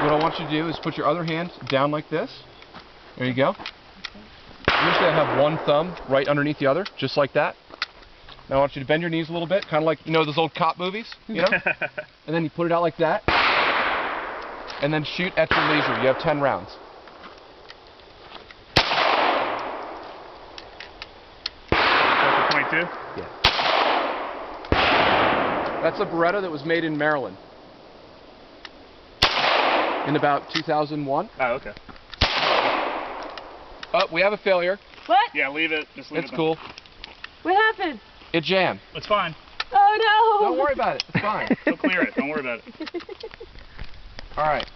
what I want you to do is put your other hand down like this. There you go. Usually I have one thumb right underneath the other, just like that. Now I want you to bend your knees a little bit, kind of like, you know, those old cop movies, you know? And then you put it out like that. And then shoot at your leisure. You have 10 rounds. That's a 22? Yeah. That's a Beretta that was made in Maryland. In about 2001. Oh, okay. Oh, we have a failure. What? Yeah, leave it. Just leave it. It's cool. What happened? It jammed. It's fine. Oh no! Don't worry about it. It's fine. Don't clear it. Don't worry about it. All right.